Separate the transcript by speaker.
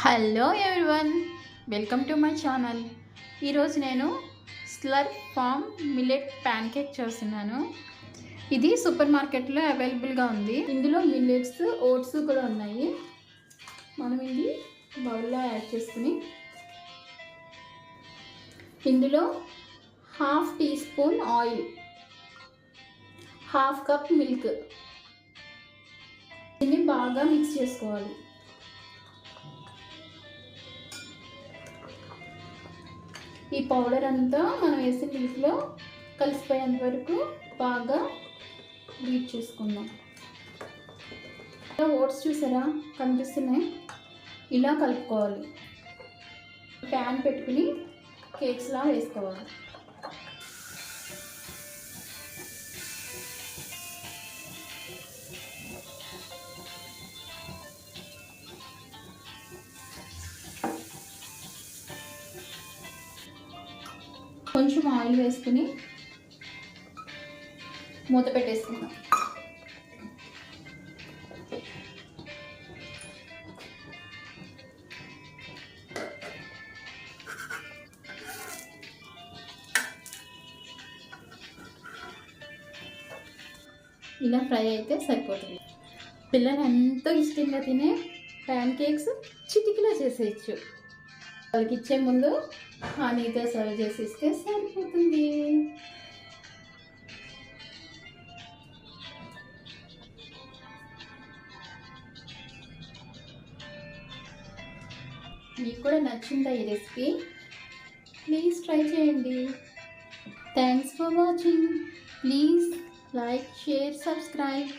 Speaker 1: Hello everyone, welcome to my channel. ఈరోజు నేను Slurrp Farm millet pan cake చేస్తున్నాను. ఇది సూపర్ మార్కెట్లో అవైలబుల్గా ఉంది. ఇందులో మిల్లెట్స్, ఓట్స్ కూడా ఉన్నాయి. మనం ఇది బౌల్లో యాడ్ చేసుకుని ఇందులో 1/2 tea spoon oil, 1/2 cup milk, దీన్ని బాగా మిక్స్ చేసుకోవాలి. ఈ పౌడర్ అంతా మనం వేసిన మిల్క్లో కలిసిపోయేంత వరకు బాగా బీట్ చేసుకుందాం. ఓట్స్ చూసారా కనిపిస్తున్నాయి, ఇలా కలుపుకోవాలి. ప్యాన్ పెట్టుకుని కేక్స్లా వేసుకోవాలి. కొంచెం ఆయిల్ వేసుకుని మూత పెట్టేసుకుందాం. ఇలా ఫ్రై అయితే సరిపోతుంది. పిల్లలు ఎంతో ఇష్టంగా తినే ప్యాన్ కేక్స్ చిటికలో చేసేయచ్చు. వాళ్ళకి ఇచ్చే ముందు హనీతో సర్వ్ చేసి ఇస్తే సరిపోతుంది. మీకు కూడా నచ్చిందా ఈ రెసిపీ? ప్లీజ్ ట్రై చేయండి. Thanks for watching. Please like, share, subscribe.